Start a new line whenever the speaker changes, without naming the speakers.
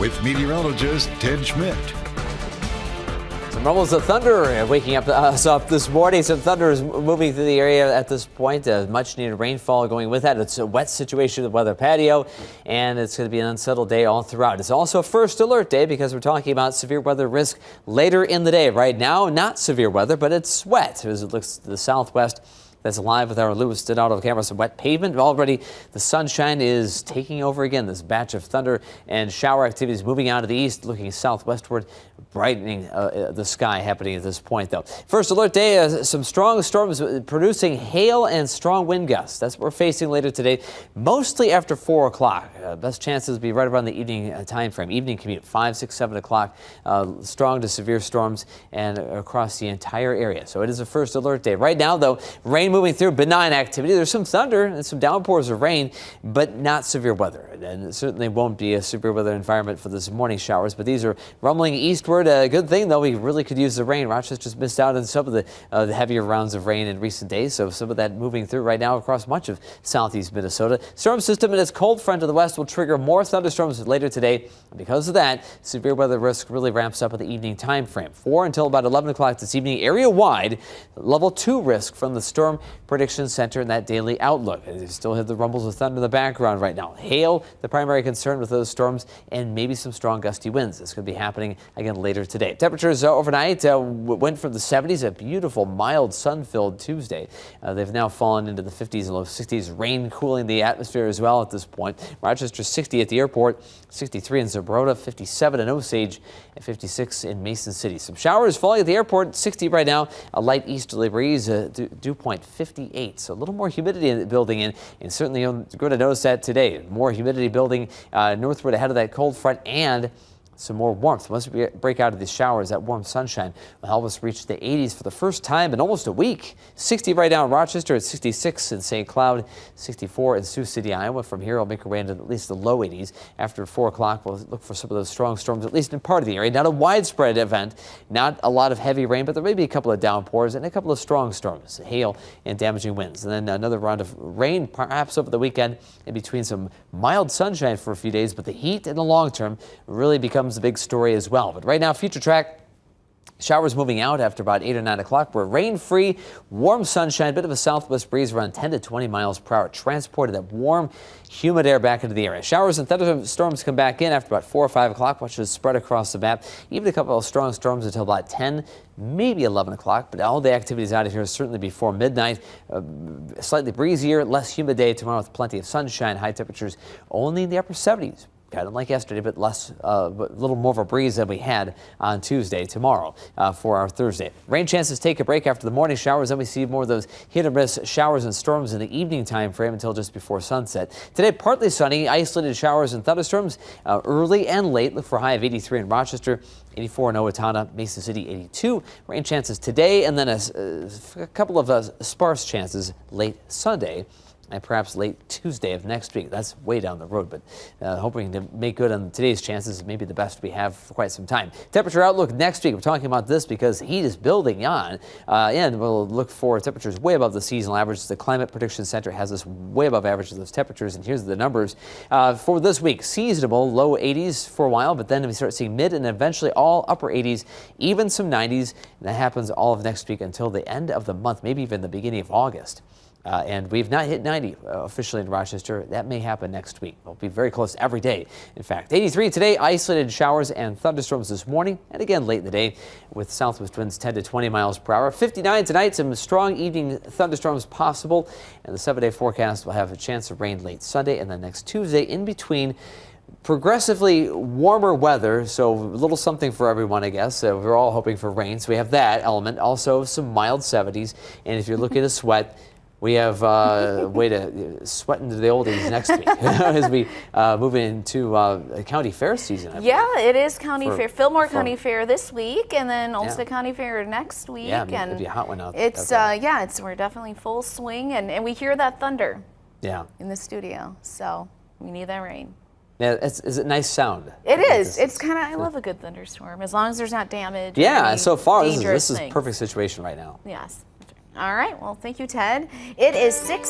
with meteorologist Ted Schmidt.
Some rumbles of thunder waking us up this morning. Some thunder is moving through the area at this point. Much needed rainfall going with that. It's a wet situation at the weather patio, and it's going to be an unsettled day all throughout. It's also a first alert day because we're talking about severe weather risk later in the day. Right now, not severe weather, but it's wet as it looks to the southwest. That's live with our Louis Donato camera. Some wet pavement. Already the sunshine is taking over again. This batch of thunder and shower activities moving out of the east, looking southwestward, brightening the sky happening at this point, though. First alert day, some strong storms producing hail and strong wind gusts. That's what we're facing later today, mostly after 4 o'clock. Best chances will be right around the evening time frame. Evening commute, 5, 6, 7 o'clock. Strong to severe storms and across the entire area. So it is a first alert day. Right now, though, rain moving through, benign activity. There's some thunder and some downpours of rain, but not severe weather. And it certainly won't be a severe weather environment for this morning showers, but these are rumbling eastward. A good thing, though, we really could use the rain. Rochester's missed out on some of the heavier rounds of rain in recent days, so some of that moving through right now across much of southeast Minnesota. Storm system and its cold front to the west will trigger more thunderstorms later today. And because of that, severe weather risk really ramps up at the evening time frame. 4 until about 11 o'clock this evening, area-wide, level 2 risk from the Storm Prediction Center and that daily outlook. You still have the rumbles of thunder in the background right now. Hail, the primary concern with those storms, and maybe some strong gusty winds. This could be happening again later today. Temperatures overnight went from the 70s, a beautiful, mild, sun-filled Tuesday. They've now fallen into the 50s and low 60s. Rain cooling the atmosphere as well at this point. Rochester 60 at the airport, 63 in Zerbrota, 57 in Osage, and 56 in Mason City. Some showers falling at the airport, 60 right now. A light easterly breeze, dew point 58. So a little more humidity building in, and certainly you're going to notice that today. More humidity building northward ahead of that cold front, and some more warmth. Once we break out of these showers, that warm sunshine will help us reach the 80s for the first time in almost a week. 60 right now in Rochester, at 66 in St. Cloud, 64 in Sioux City, Iowa. From here, I'll make our way into at least the low 80s. After 4 o'clock, we'll look for some of those strong storms, at least in part of the area. Not a widespread event, not a lot of heavy rain, but there may be a couple of downpours and a couple of strong storms, hail and damaging winds. And then another round of rain, perhaps over the weekend, in between some mild sunshine for a few days, but the heat in the long term really becomes the big story as well. But right now, future track, showers moving out after about 8 or 9 o'clock. We're rain-free, warm sunshine, bit of a southwest breeze around 10 to 20 miles per hour. Transported that warm, humid air back into the area. Showers and thunderstorms come back in after about 4 or 5 o'clock, which is spread across the map. Even a couple of strong storms until about 10, maybe 11 o'clock. But all the activities out of here certainly before midnight. Slightly breezier, less humid day tomorrow with plenty of sunshine. High temperatures only in the upper 70s. Kind of like yesterday, but less, a little more of a breeze than we had on Tuesday. Tomorrow for our Thursday. Rain chances take a break after the morning showers. Then we see more of those hit or miss showers and storms in the evening time frame until just before sunset. Today, partly sunny, isolated showers and thunderstorms early and late. Look for a high of 83 in Rochester, 84 in Owatonna, Mason City 82. Rain chances today, and then a couple of sparse chances late Sunday. And perhaps late Tuesday of next week. That's way down the road, but hoping to make good on today's chances. Maybe the best we have for quite some time. Temperature outlook next week. We're talking about this because heat is building on, and we'll look for temperatures way above the seasonal average. The Climate Prediction Center has us way above average of those temperatures, and here's the numbers for this week. Seasonable, low 80s for a while, but then we start seeing mid and eventually all upper 80s, even some 90s. And that happens all of next week until the end of the month, maybe even the beginning of August. And we've not hit 90 officially in Rochester. That may happen next week. We'll be very close every day. In fact, 83 today, isolated showers and thunderstorms this morning, and again late in the day with southwest winds 10 to 20 miles per hour. 59 tonight, some strong evening thunderstorms possible, and the 7-day forecast will have a chance of rain late Sunday and then next Tuesday. In between, progressively warmer weather, so a little something for everyone, I guess. We're all hoping for rain, so we have that element. Also, some mild 70s, and if you're looking to sweat, we have a way to sweat into the oldies next week as we move into county fair season.
Yeah, it is county fair. Fillmore County Fair this week, and then Olmsted County Fair next week.
Yeah,
and
it'd be a hot one out there.
It's we're definitely full swing, and we hear that thunder.
Yeah.
In the studio, so we need that rain.
Yeah, is it nice sound?
It is. It's kind of. I love a good thunderstorm as long as there's not damage.
Yeah. So far, this is
things.
perfect situation right now.
Yes. All right. Well, thank you, Ted. It is 6.